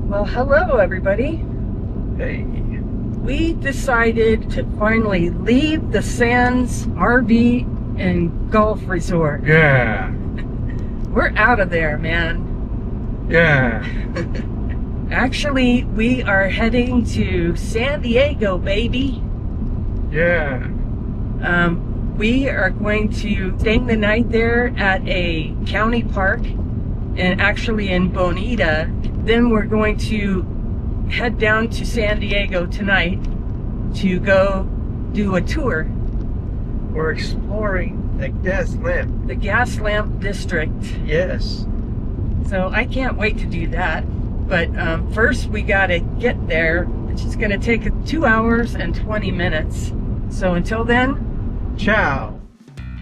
Well, hello everybody. Hey. We decided to finally leave the Sands RV and Golf Resort. Yeah. We're out of there, man. Yeah. Actually, we are heading to San Diego, baby. Yeah. We are going to staying the night there at a county park, and actually in Bonita. Then we're going to head down to San Diego tonight to go do a tour. We're exploring the Gaslamp. The Gaslamp District. Yes. So I can't wait to do that. But first we gotta get there, which is gonna take 2 hours and 20 minutes. So until then, Ciao.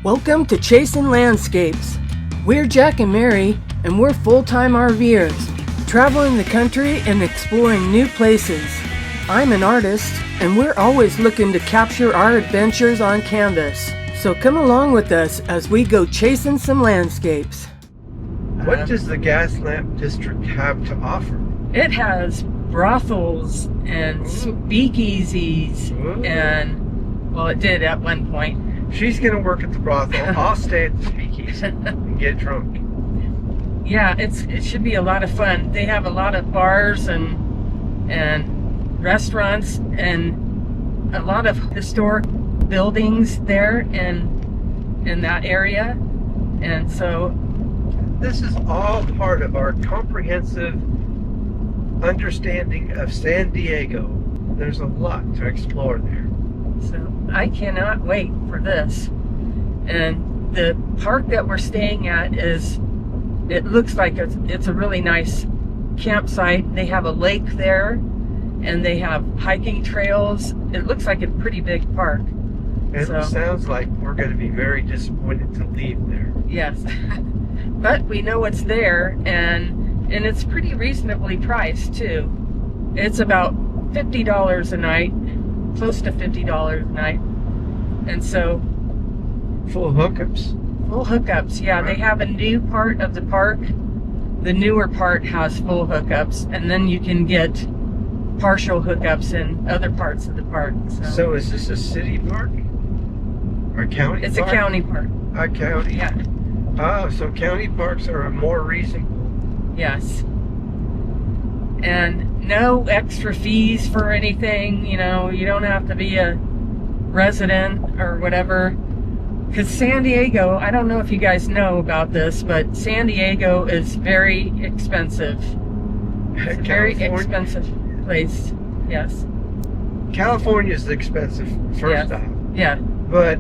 welcome to Chasing Landscapes. We're Jack and Mary, and we're full-time RVers, traveling the country and exploring new places. I'm an artist, and we're always looking to capture our adventures on canvas. So come along with us as we go chasing some landscapes. What does the Gaslamp District have to offer? It has brothels and speakeasies, Ooh. and, well, it did at one point. She's going to work at the brothel. I'll stay at the speakeasy and get drunk. Yeah, it should be a lot of fun. They have a lot of bars and restaurants and a lot of historic buildings there in that area. And so This is all part of our comprehensive understanding of San Diego. There's a lot to explore there. So I cannot wait for this. And the park that we're staying at it looks like it's a really nice campsite. They have a lake there, and they have hiking trails. It looks like a pretty big park. And So- it sounds like we're going to be very disappointed to leave there. Yes. But we know it's there, and it's pretty reasonably priced too. It's about $50 a night, close to $50 a night. And so Full hookups. full hookups, yeah. They have a new part of the park. The newer part has full hookups, and then you can get partial hookups in other parts of the park. So is this a city park? Or a county It's park? a county park. A county? Yeah. Oh, so county parks are more reasonable. Yes. And no extra fees for anything. You know, you don't have to be a resident or whatever. Because San Diego, I don't know if you guys know about this, but San Diego is very expensive. It's a very expensive place. Yes. California is expensive, first Yes. off. Yeah. But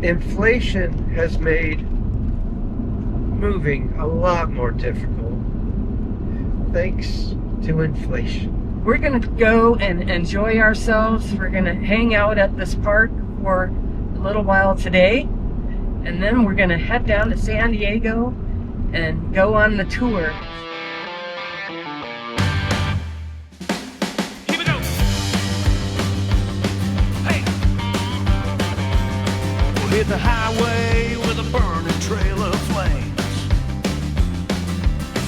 inflation has made moving a lot more difficult. Thanks to inflation. We're going to go and enjoy ourselves. We're going to hang out at this park for a little while today. And then we're going to head down to San Diego and go on the tour. Here we go. Hey. We'll hit the highway with a burning trail of flames.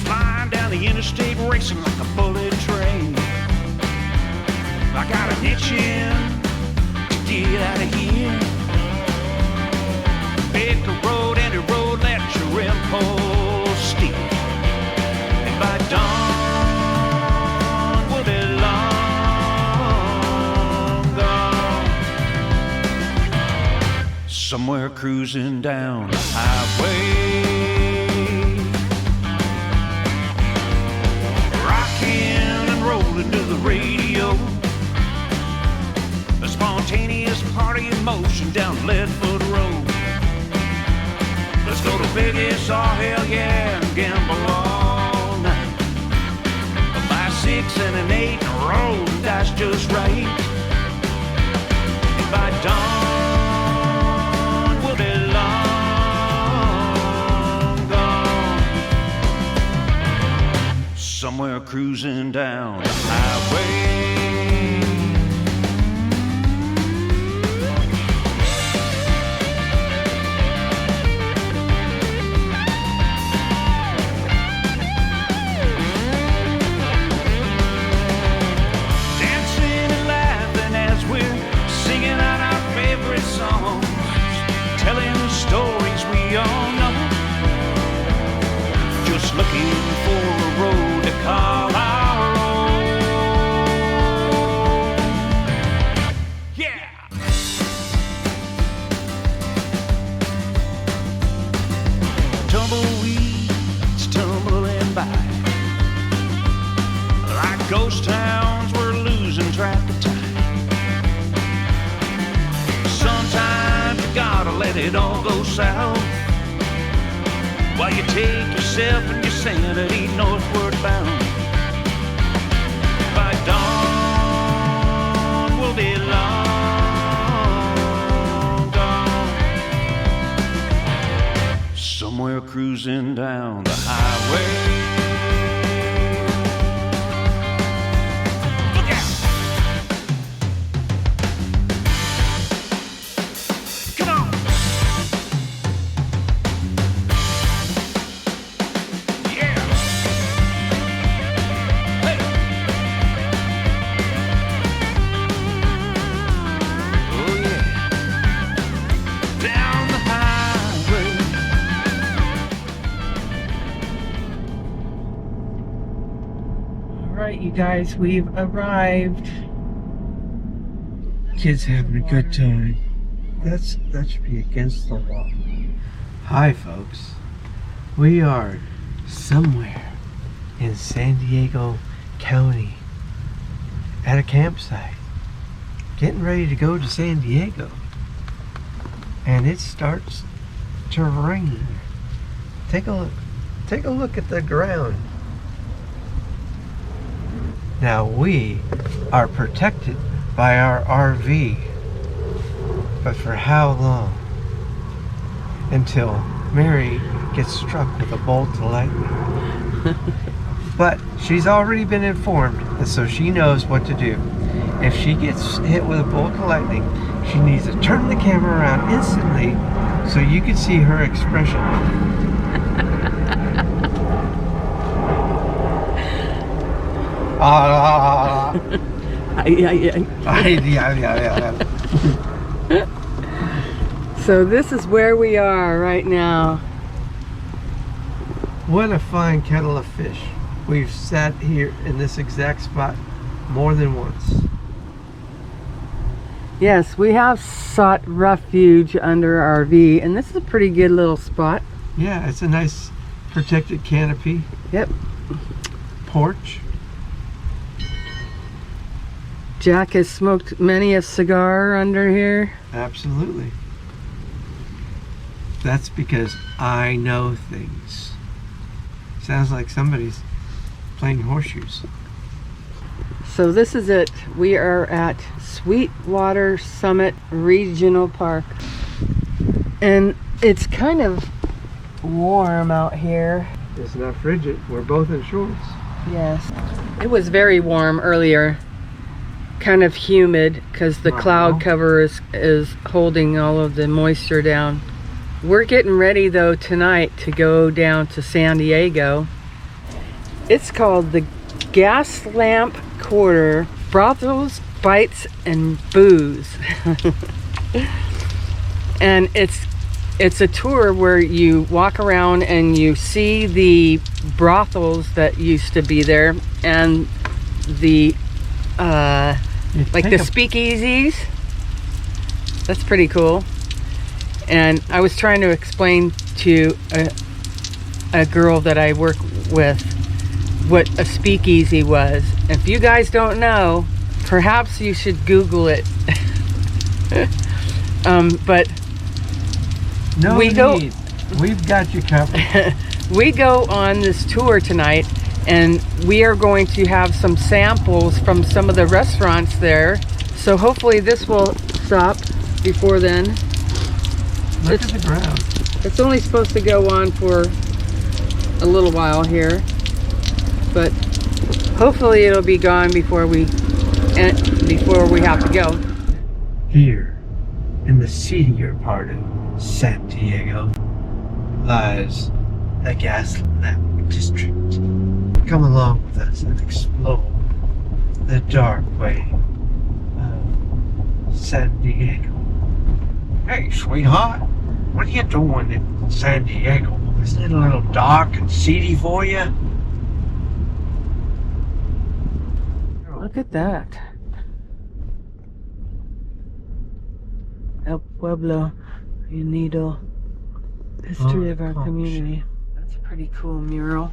Flying down the interstate racing like a bullet train. I got an itching to get out of here. Pick a road, any road, let your impulse steer. And by dawn, we'll be long gone. Somewhere cruising down the highway, rocking and rolling to the radio. A spontaneous party in motion down Leadfoot Road. Let's go to Vegas, oh hell yeah, and gamble all night. Buy 6 and an 8 and roll the dice just right. And by dawn, we'll be long gone. Somewhere cruising down the highway. just looking for a road to call our own. Yeah! Tumbleweeds tumbling by like ghost towns, we're losing track of time. Sometimes you gotta let it all go south while you take yourself and your sanity northward bound. By dawn we'll be long gone, somewhere cruising down the highway. Alright, you guys, we've arrived. Kids having a good time. That should be against the law. Hi, folks. We are somewhere in San Diego County at a campsite, getting ready to go to San Diego, and it starts to rain. Take a look at the ground. Now we are protected by our RV, but for how long? Until Mary gets struck with a bolt of lightning. But she's already been informed, and so she knows what to do. If she gets hit with a bolt of lightning, she needs to turn the camera around instantly so you can see her expression. So this is where we are right now. What a fine kettle of fish. We've sat here in this exact spot more than once. Yes, we have sought refuge under our RV, and this is a pretty good little spot. Yeah, it's a nice protected canopy. Yep. Porch. Jack has smoked many a cigar under here. Absolutely. That's because I know things. Sounds like somebody's playing horseshoes. So this is it. We are at Sweetwater Summit Regional Park. And it's kind of warm out here. It's not frigid. We're both in shorts. Yes. It was very warm earlier. Kind of humid because the cloud cover is holding all of the moisture down. We're getting ready though tonight to go down to San Diego. It's called the Gaslamp Quarter, brothels, bites, and booze. And it's a tour where you walk around and you see the brothels that used to be there and the like the speakeasies. That's pretty cool. And I was trying to explain to a girl that I work with what a speakeasy was. If you guys don't know, perhaps you should Google it. But no need. We've got you covered. We go on this tour tonight, and we are going to have some samples from some of the restaurants there. So hopefully this will stop before then. Look at the ground. It's only supposed to go on for a little while here, but hopefully it'll be gone before we have to go. Here, in the seedier part of San Diego, lies the Gaslamp District. Come along with us and explore the dark way of San Diego. Hey, sweetheart, what are you doing in San Diego? Isn't it a little dark and seedy for you? Look at that. El Pueblo Unido. History of our community. That's a pretty cool mural.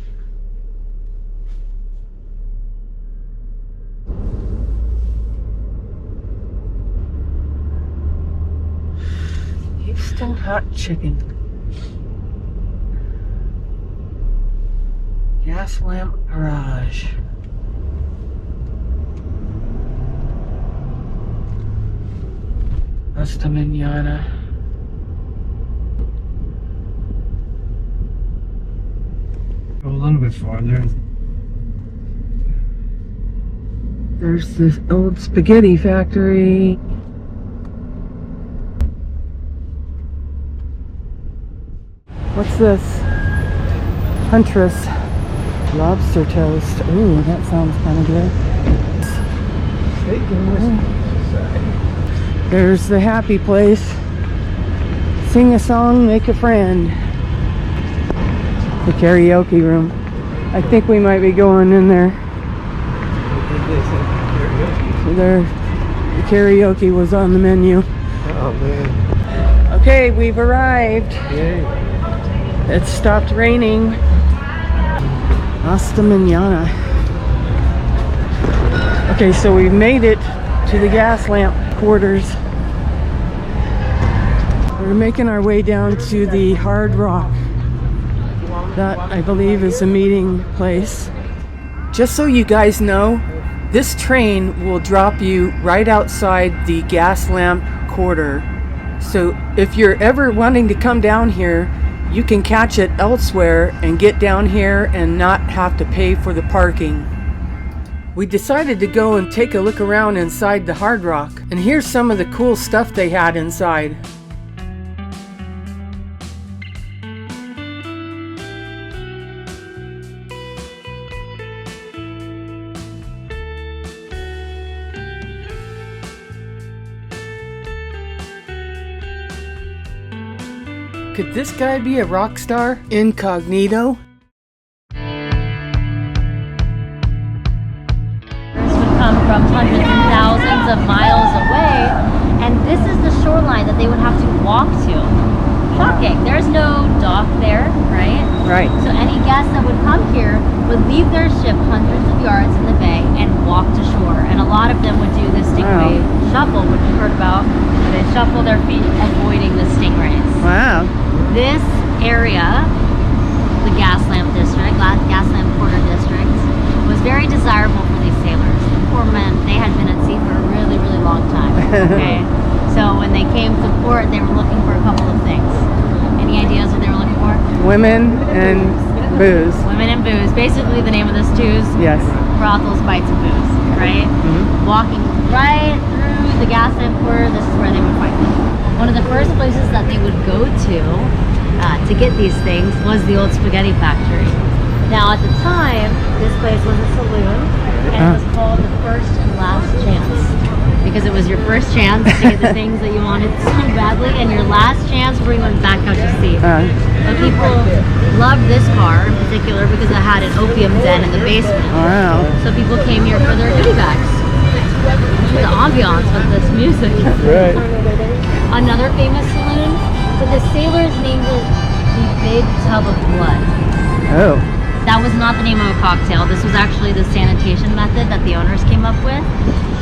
Houston hot chicken. Gaslamp Garage. Hasta mañana. Go a little bit farther. There's this old spaghetti factory. What's this? Huntress lobster toast. Ooh, that sounds kind of good. There's the happy place. Sing a song, make a friend. The karaoke room. I think we might be going in there. So there, the karaoke was on the menu. Oh man. Okay, we've arrived. Yay. It stopped raining. Hasta mañana. Okay, so we've made it to the Gaslamp Quarters. We're making our way down to the Hard Rock. That, I believe, is a meeting place. Just so you guys know, this train will drop you right outside the Gaslamp Quarter. So if you're ever wanting to come down here, you can catch it elsewhere and get down here and not have to pay for the parking. We decided to go and take a look around inside the Hard Rock, and here's some of the cool stuff they had inside. Could this guy be a rock star? Incognito? Would come from hundreds and thousands of miles away, and this is the shoreline that they would have to walk to. Shocking. There's no dock there, right? Right. So any guest that would come here would leave their ship hundreds of yards in the bay and walk to shore. And a lot of them would do the stingray shuffle, which you heard about. They shuffle their feet, avoiding the stingrays. Wow. This area, the Gaslamp District, Gaslamp Quarter District, was very desirable for these sailors. The poor men, they had been at sea for a really, really long time. Okay, so when they came to port, they were looking for a couple of things. Any ideas what they were looking for? Women and booze. Women and booze. Basically, the name of this two's Yes. brothels, bites, and booze. Right? Mm-hmm. Walking right through the Gaslamp Quarter, this is where they would find them. One of the first places that they would go to get these things was the old spaghetti factory. Now at the time, this place was a saloon, and it was called the First and Last Chance, because it was your first chance to get the things that you wanted so badly, and your last chance before you went back out to sea. But people loved this bar in particular because it had an opium den in the basement. Wow. So people came here for their goodie bags. The ambiance with this music. Right. Another famous saloon, but the sailors named it the Big Tub of Blood. Oh. That was not the name of a cocktail. This was actually the sanitation method that the owners came up with.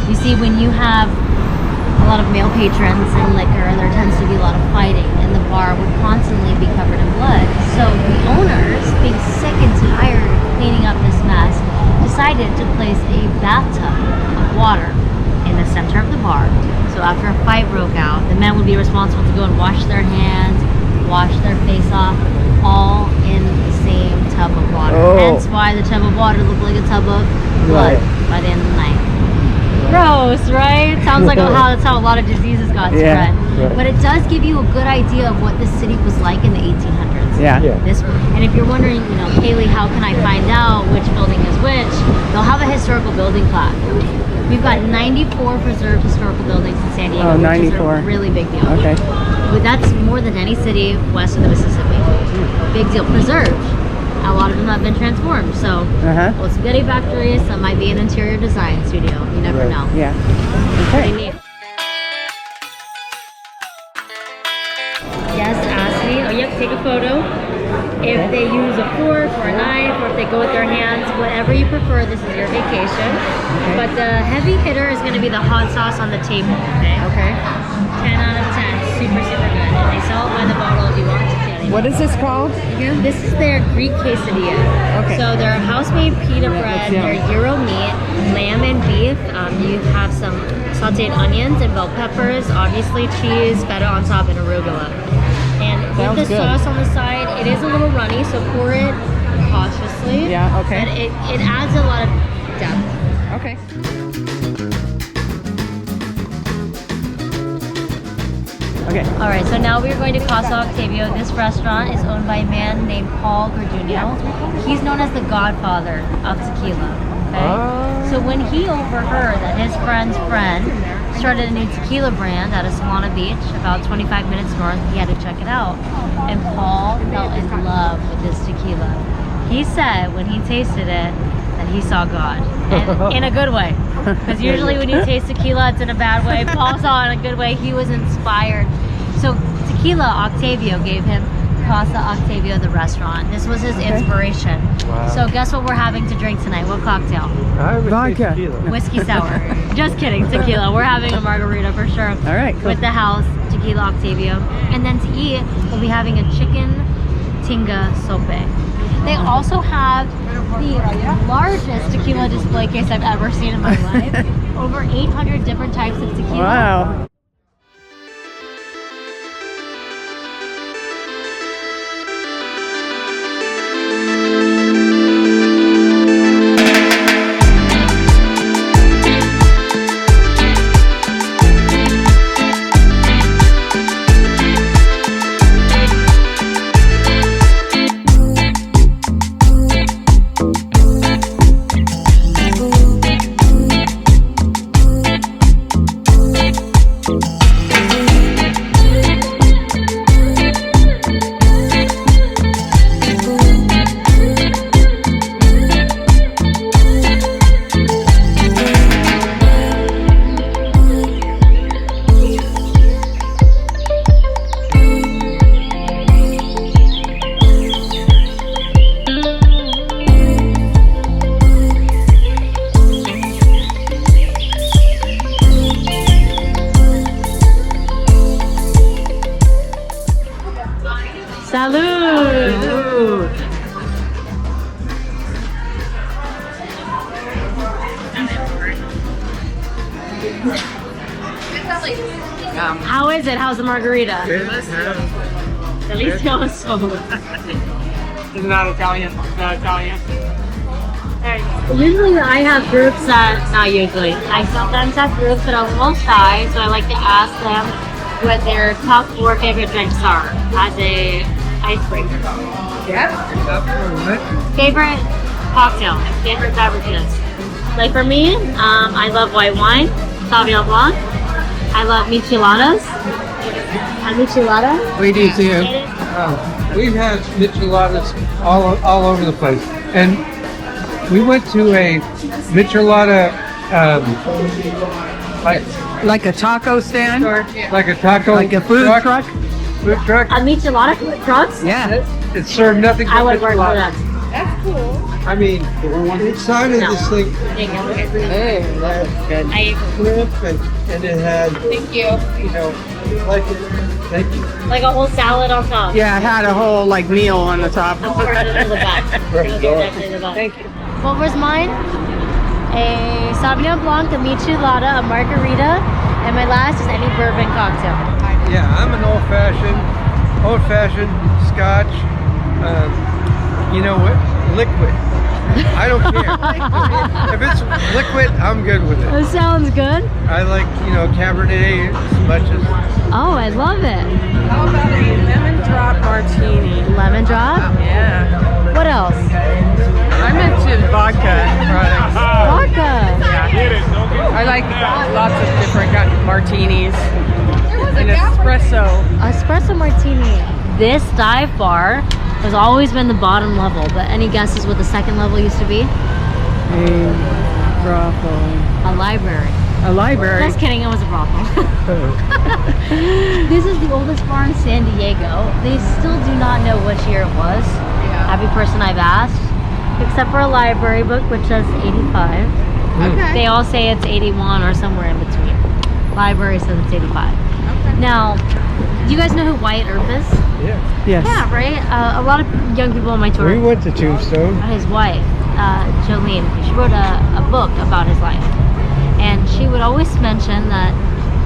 You see, when you have a lot of male patrons and liquor, there tends to be a lot of fighting, and the bar would constantly be covered in blood. So the owners, being sick and tired of cleaning up this mess, decided to place a bathtub of water in the center of the bar. So after a fight broke out, the men would be responsible to go and wash their hands, wash their face off, all in the same tub of water. Oh. Hence why the tub of water looked like a tub of blood by the end of the night. Gross, right? Sounds like that's how a lot of diseases got spread. Right. But it does give you a good idea of what this city was like in the 1800s. Yeah. And if you're wondering, Kaylee, how can I find out which building is which? They'll have a historical building plaque. We've got 94 preserved historical buildings in San Diego, Oh, which is 94. a really big deal. Okay. But that's more than any city west of the Mississippi. Big deal. Preserved. A lot of them have been transformed. So, old spaghetti factory, some might be an interior design studio. You never know. Yeah. Pretty Okay. neat. Guests ask me, oh yep, take a photo. If they use a fork or a knife, or if they go with their hands, whatever you prefer, this is your vacation. But the heavy hitter is going to be the hot sauce on the table, okay? Okay. 10 out of 10, super, super good. And they sell it by the bottle if you want to. What is this called? This is their Greek quesadilla. Okay. So they're house-made pita bread, they're gyro meat, lamb and beef. You have some sauteed onions and bell peppers, obviously cheese, feta on top, and arugula. And Sounds with the good. sauce on the side, it is a little runny, so pour it cautiously. Yeah, okay. But it adds a lot of depth. Okay. Okay. All right, so now we're going to Casa Octavio. This restaurant is owned by a man named Paul Garduno. He's known as the godfather of tequila, okay? So when he overheard that his friend's friend started a new tequila brand out of Solana Beach, about 25 minutes north, he had to check it out. And Paul fell in love with this tequila. He said when he tasted it, that he saw God, and in a good way. Because usually when you taste tequila, it's in a bad way. Paul saw it in a good way. He was inspired. So Tequila Octavio gave him Casa Octavio, the restaurant. This was his inspiration. Wow. So guess what we're having to drink tonight? What cocktail? I would say Vodka. tequila. Whiskey sour. Just kidding, tequila. We're having a margarita for sure. All right, cool. With the house, Tequila Octavio. And then to eat, we'll be having a chicken tinga sope. They also have the largest tequila display case I've ever seen in my life. Over 800 different types of tequila. Wow. Salud! How is it? How's the margarita? At least it was so. It's not Italian. Not Italian. Usually I have groups that, not usually, I sometimes have groups that are a little shy, so I like to ask them what their top 4 favorite drinks are as a icebreaker. Yeah. Favorite cocktail, favorite beverages. Like for me, I love white wine, Sauvignon Blanc. I love micheladas. A michelada. We do too. We've had micheladas all over the place, and we went to a michelada Like a taco stand? like a taco, Like a food truck? Food truck. A michelada trucks? Yeah. It served nothing I but would work for micheladas. that. I mean, inside of No. this thing, Thank you. Hey, that's good. I flip, and it had, thank you. you know, like, thank you. Like a whole salad on top. Yeah, it had a whole like meal on the top. Of course, it is the best. Those are definitely the best. Thank you. What was mine? A Sauvignon Blanc, a michelada, a margarita, and my last is any bourbon cocktail. Yeah, I'm an old-fashioned Scotch. You know what? Liquid. I don't care. If it's liquid, I'm good with it. That sounds good. I like, you know, Cabernet as much as. Oh, I love it. How about a lemon drop martini? Lemon drop. Yeah. What else? I'm into vodka products. Vodka. I like lots of different kind of martinis. An espresso. Espresso martini. This dive bar It's always been the bottom level, but any guesses what the second level used to be? A brothel. A library. A library. Just kidding, it was a brothel. This is the oldest bar in San Diego. They still do not know which year it was. Every person I've asked, except for a library book which says 85. Okay. They all say it's 81 or somewhere in between. Library says it's 85. Okay. Now, do you guys know who Wyatt Earp is? Yeah. Yes. Yeah, right? A lot of young people on my tour. We went to Tombstone. His wife, Jolene, she wrote a book about his life. And she would always mention that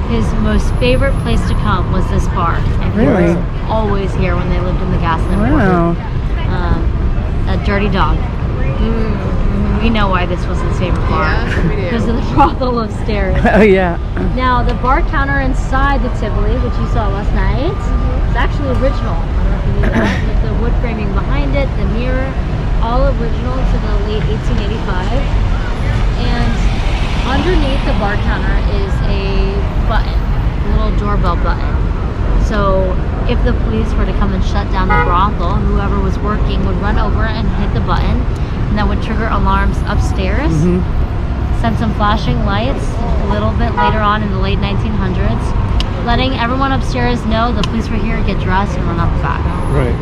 his most favorite place to come was this bar. And he Really? was always here when they lived in the Gaslamp Wow. Quarter. A dirty dog. We know why this was his favorite bar. Yeah, we do. Because of the brothel upstairs. Oh yeah. Now, the bar counter inside the Tivoli, which you saw last night, is actually original. I don't know if you knew that. With the wood framing behind it, the mirror, all original to the late 1885. And underneath the bar counter is a button, a little doorbell button. So if the police were to come and shut down the brothel, whoever was working would run over and hit the button, and that would trigger alarms upstairs. Send some flashing lights a little bit later on in the late 1900s, letting everyone upstairs know the police were here, get dressed, and run up the back. Right.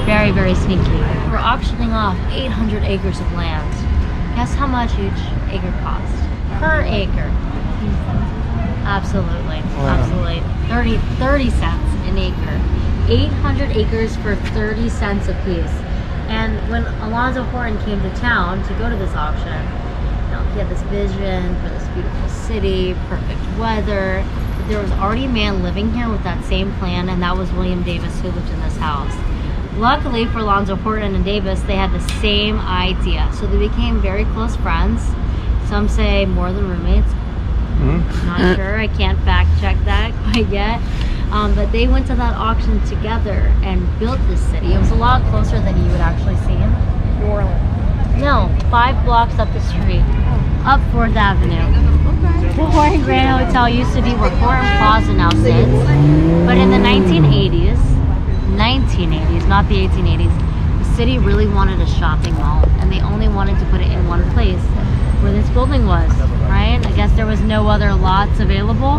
Very, very sneaky. We're auctioning off 800 acres of land. Guess how much each acre cost? Per acre. Absolutely. Wow. Absolutely. 30 cents an acre. 800 acres for 30 cents a piece. And when Alonzo Horton came to town to go to this auction, you know, he had this vision for this beautiful city, perfect weather. But there was already a man living here with that same plan, and that was William Davis, who lived in this house. Luckily for Alonzo Horton and Davis, they had the same idea. So they became very close friends. Some say more than roommates. Not sure. I can't fact check that quite yet. But they went to that auction together and built this city. It was a lot closer than you would actually see. New Orleans. No, 5 blocks up the street, up 4th Avenue. Okay. The Horton Grand Hotel used to be where Horton Plaza now sits. But in the 1980s, not the 1880s, the city really wanted a shopping mall, and they only wanted to put it in one place, where this building was, right? I guess there was no other lots available.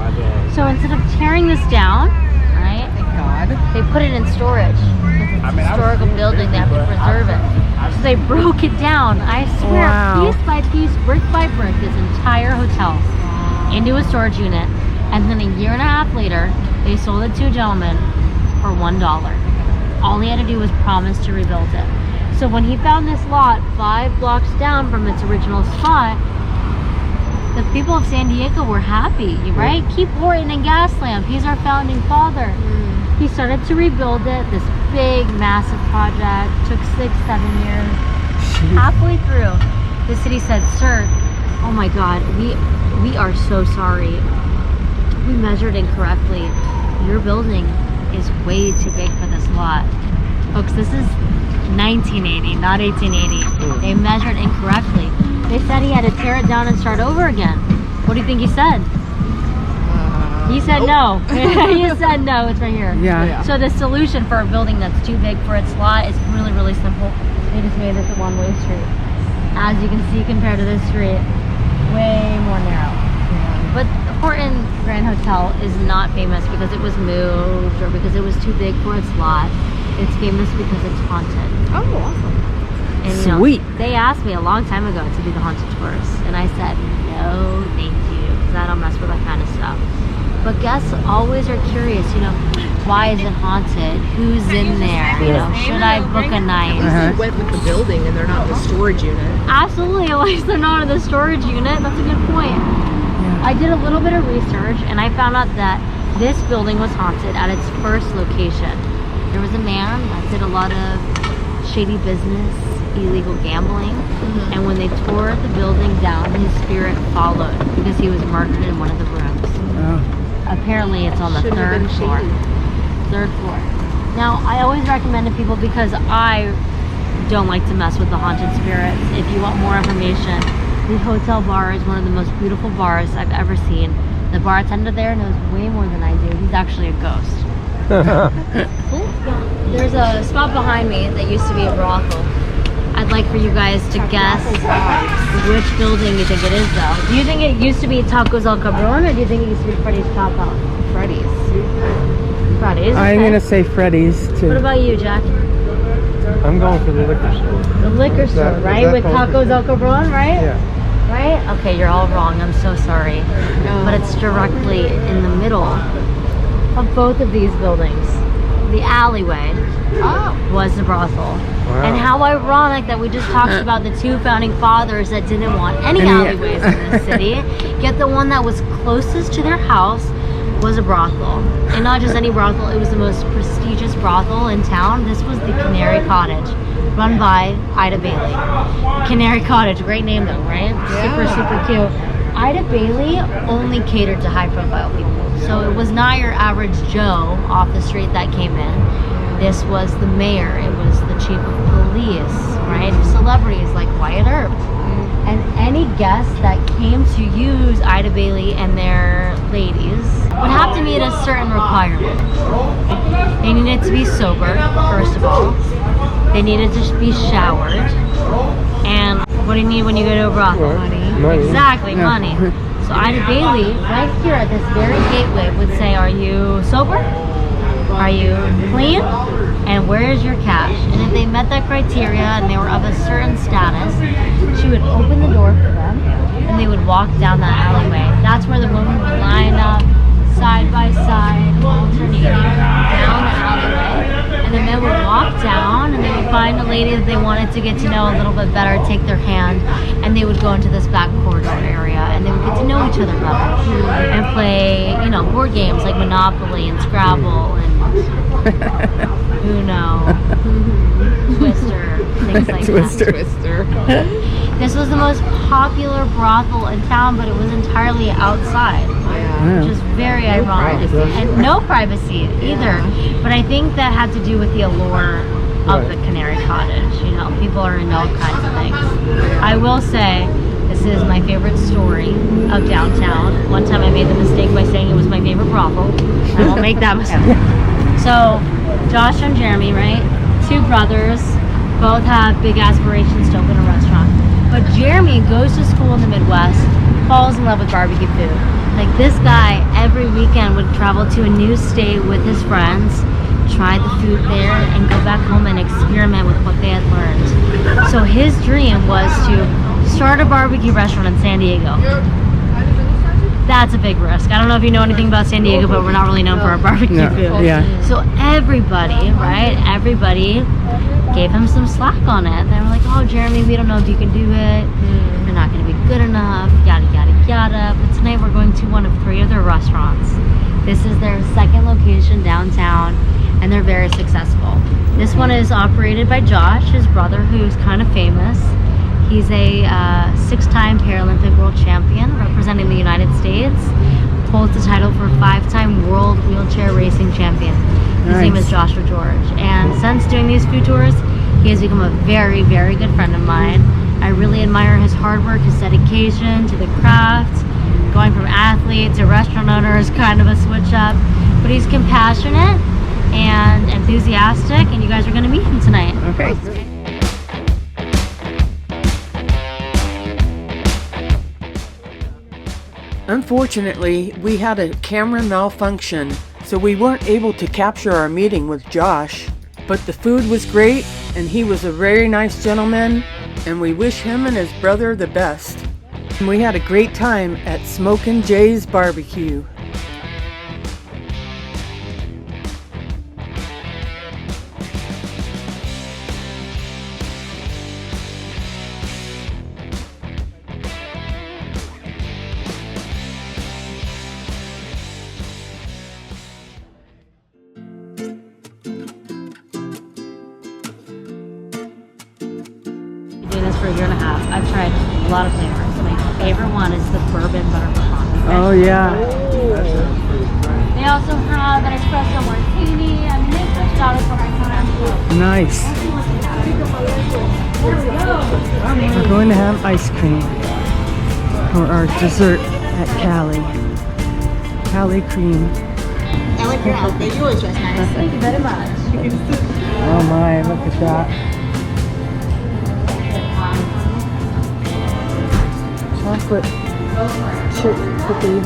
So instead of tearing this down, right, Thank God. they put it in storage. It's a historical building, they have to preserve it. So they broke it down, I swear, Wow. piece by piece, brick by brick, this entire hotel into a storage unit. And then a year and a half later, they sold it to a gentleman for $1. All he had to do was promise to rebuild it. So when he found this lot 5 blocks down from its original spot, the people of San Diego were happy, right? Keep Horton and Gaslamp. He's our founding father. He started to rebuild it, this big, massive project. Took 6-7 years. Halfway through, the city said, "Sir, oh my God, we are so sorry. We measured incorrectly. Your building is way too big for this lot." Folks, this is 1980, not 1880. They measured incorrectly. They said he had to tear it down and start over again. What do you think he said? He said no. He said no, it's right here. Yeah. So the solution for a building that's too big for its lot is really, really simple. They just made this a one-way street. As you can see, compared to this street, way more narrow. But Horton Grand Hotel is not famous because it was moved or because it was too big for its lot. It's famous because it's haunted. Oh, awesome. And, you know, Sweet. they asked me a long time ago to do the haunted tours, and I said, no, thank you, because I don't mess with that kind of stuff. But guests always are curious, you know, why is it haunted? Who's in there? You know, should I book a night? They went with the building and they're not in the storage unit. Absolutely, at least they're not in the storage unit. That's a good point. I did a little bit of research, and I found out that this building was haunted at its first location. There was a man that did a lot of shady business, illegal gambling, and when they tore the building down, his spirit followed because he was murdered in one of the rooms. Oh. Apparently it's on the Shouldn't have 3rd been floor. shady. 3rd floor. Now, I always recommend to people because I don't like to mess with the haunted spirits. If you want more information, the hotel bar is one of the most beautiful bars I've ever seen. The bartender there knows way more than I do. He's actually a ghost. There's a spot behind me that used to be a brothel. I'd like for you guys to guess which building you think it is, though. Do you think it used to be Tacos El Cabron, or do you think it used to be Freddy's Taco? Freddy's. Freddy's. I'm Okay. gonna say Freddy's too. What about you, Jack? I'm going for the liquor store. The liquor store, is right? that With called- Tacos El Cabron, right? Yeah. Right? Okay, you're all wrong. I'm so sorry. But it's directly in the middle of both of these buildings. The alleyway was the brothel. Wow. And how ironic that we just talked about the two founding fathers that didn't want any alleyways in this city, yet the one that was closest to their house was a brothel. And not just any brothel, it was the most prestigious brothel in town. This was the Canary Cottage, run by Ida Bailey. Canary Cottage, great name though, right? Super, super cute. Ida Bailey only catered to high profile people. So it was not your average Joe off the street that came in. This was the mayor, it was the chief of police, right? Celebrities like Wyatt Earp. And any guest that came to use Ida Bailey and their ladies would have to meet a certain requirement. They needed to be sober, first of all. They needed to be showered. And what do you need when you go to a brothel? Money. Exactly, money. So Ida Bailey, right here at this very gateway, would say, are you sober? Are you clean? And where is your cash? And if they met that criteria and they were of a certain status, she would open the door for them and they would walk down that alleyway. That's where the women would line up side by side, alternating down the alleyway. And the men would walk down and they would find a lady that they wanted to get to know a little bit better, take their hand, and they would go into this back corridor area and they would get to know each other better and play, you know, board games like Monopoly and Scrabble and Uno, Twister, things like Twister. Twister. that. This was the most popular brothel in town, but it was entirely outside, Yeah. which is very ironic. And no privacy either. But I think that had to do with the allure of the Canary Cottage. You know, people are into all kinds of things. I will say, this is my favorite story of downtown. One time I made the mistake by saying it was my favorite brothel. I won't make that mistake. So, Josh and Jeremy, right? Two brothers, both have big aspirations to open a restaurant. But Jeremy goes to school in the Midwest, falls in love with barbecue food. Like this guy, every weekend would travel to a new state with his friends, try the food there, and go back home and experiment with what they had learned. So his dream was to start a barbecue restaurant in San Diego. That's a big risk. I don't know if you know anything about San Diego, but we're not really known for our barbecue No, food. yeah. So everybody, right? Everybody gave him some slack on it. They were like, oh, Jeremy, we don't know if you can do it. You're not going to be good enough, yada, yada, yada. But tonight we're going to one of 3 of their restaurants. This is their second location downtown, and they're very successful. This one is operated by Josh, his brother, who's kind of famous. He's a 6-time Paralympic world champion representing the United States. Holds the title for 5-time world wheelchair racing champion. His name is Joshua George. And since doing these food tours, he has become a very, very good friend of mine. I really admire his hard work, his dedication to the craft. Going from athlete to restaurant owner is kind of a switch up. But he's compassionate and enthusiastic, and you guys are going to meet him tonight. Okay. Unfortunately, we had a camera malfunction, so we weren't able to capture our meeting with Josh. But the food was great, and he was a very nice gentleman, and we wish him and his brother the best. And we had a great time at Smokin' Jay's Barbecue. Doing this for a year and a half. I've tried a lot of flavors. My favorite one is the bourbon butter pecan. Oh yeah. They also have an espresso martini. I mean, they switched out a couple times. Nice. We're going to have ice cream for our dessert at Cali. Cali cream. like your outfit. You always dress nice. Thank you very much. Oh my, look at that. Chocolate chip cookie.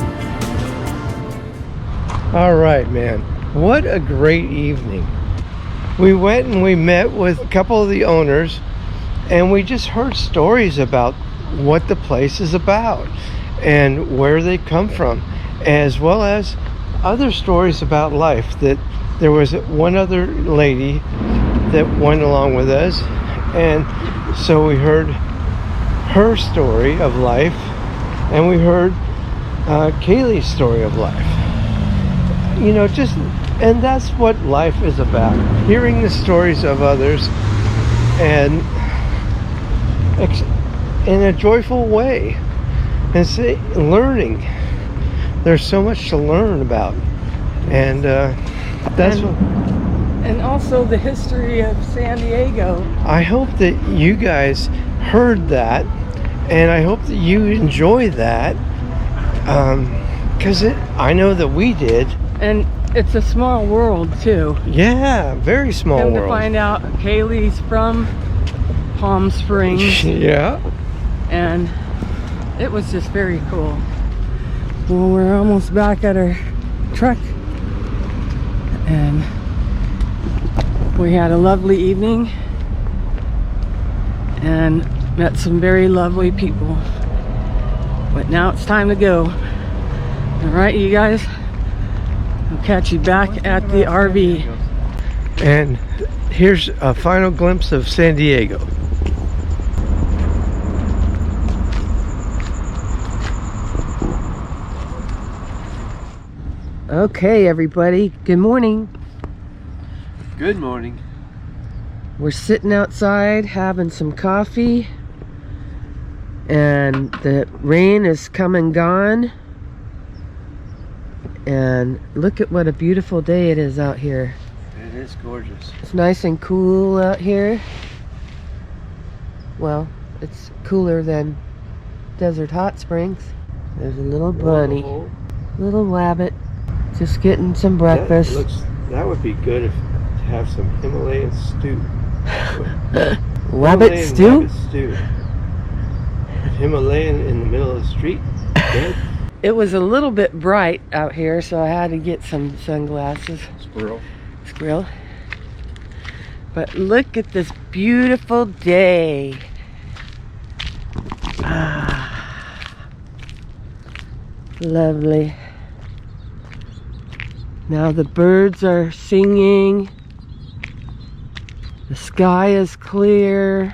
All right, man. What a great evening. We went and we met with a couple of the owners, and we just heard stories about what the place is about and where they come from, as well as other stories about life. That there was one other lady that went along with us, and so we heard her story of life, and we heard Kaylee's story of life. You know, just, and that's what life is about, hearing the stories of others and in a joyful way, and learning. There's so much to learn about, and that's what, And also the history of San Diego. I hope that you guys heard that, and I hope that you enjoy that, because I know that we did. And it's a small world too. Yeah, very small Come world. to find out, Kaylee's from Palm Springs, Yeah. and it was just very cool. Well, we're almost back at our truck, and we had a lovely evening and met some very lovely people. But now it's time to go. All right, you guys, I'll catch you back at the RV. And here's a final glimpse of San Diego. Okay, everybody, good morning. Good morning. We're sitting outside having some coffee, and the rain is come and gone, and look at what a beautiful day it is out here. It is gorgeous. It's nice and cool out here. Well, it's cooler than Desert Hot Springs. There's a little bunny, little rabbit, just getting some breakfast. That would be good if to have some Himalayan stew. Rabbit stew? Rabbit stew. Himalayan in the middle of the street. Good. It was a little bit bright out here, so I had to get some sunglasses. Squirrel. But look at this beautiful day. Ah, lovely. Now the birds are singing. The sky is clear.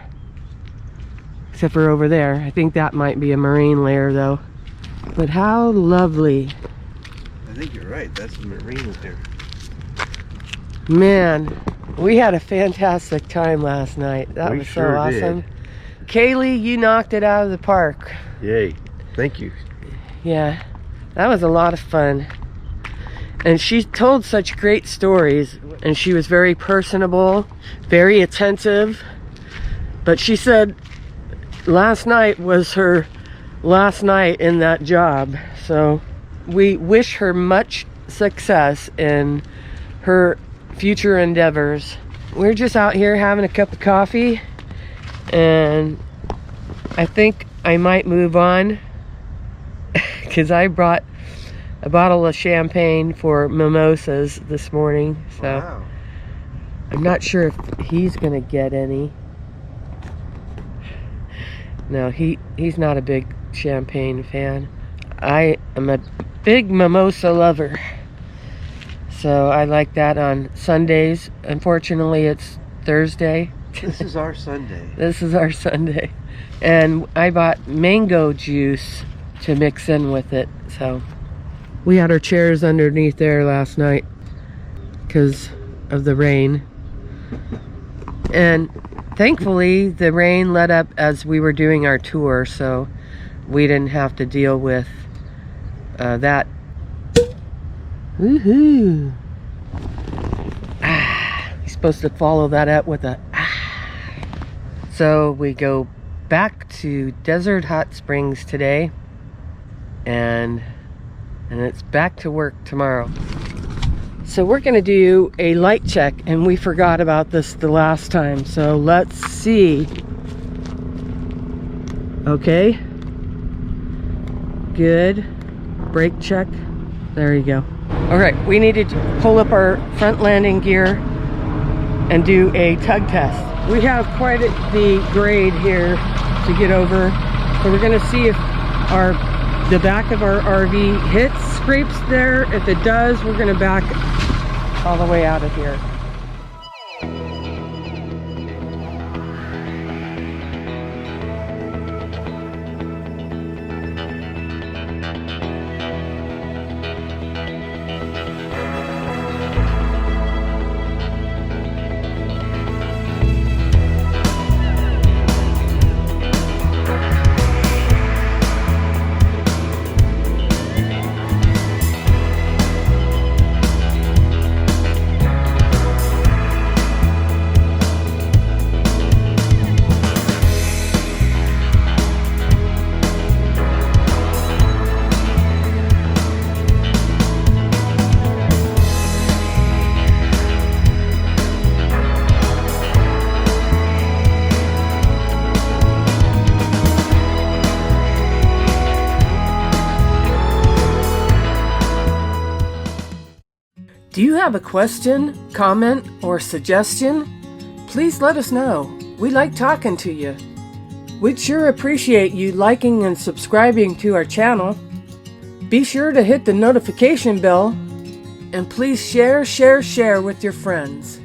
Except for over there. I think that might be a marine layer though. But how lovely. I think you're right. That's the marine there. Man, we had a fantastic time last night. That We was so sure awesome. did. Kaylee, you knocked it out of the park. Yay. Thank you. Yeah, that was a lot of fun. And she told such great stories, and she was very personable, very attentive. But she said last night was her last night in that job. So we wish her much success in her future endeavors. We're just out here having a cup of coffee, and I think I might move on because I brought a bottle of champagne for mimosas this morning, so Wow. I'm not sure if he's gonna get any. No, he's not a big champagne fan. I am a big mimosa lover, so I like that on Sundays. Unfortunately, it's Thursday. This is our Sunday. This is our Sunday. And I bought mango juice to mix in with it. So we had our chairs underneath there last night because of the rain. And thankfully the rain let up as we were doing our tour, so we didn't have to deal with that. Woohoo! Ah, you're supposed to follow that up with a ah. So we go back to Desert Hot Springs today, and it's back to work tomorrow. So we're going to do a light check, and we forgot about this the last time. So let's see. Okay. Good. Brake check. There you go. All right, we need to pull up our front landing gear and do a tug test. We have quite the grade here to get over. So we're going to see if the back of our RV hits, scrapes there. If it does, we're going to back all the way out of here. Do you have a question, comment, or suggestion? Please let us know. We like talking to you. We'd sure appreciate you liking and subscribing to our channel. Be sure to hit the notification bell, and please share with your friends.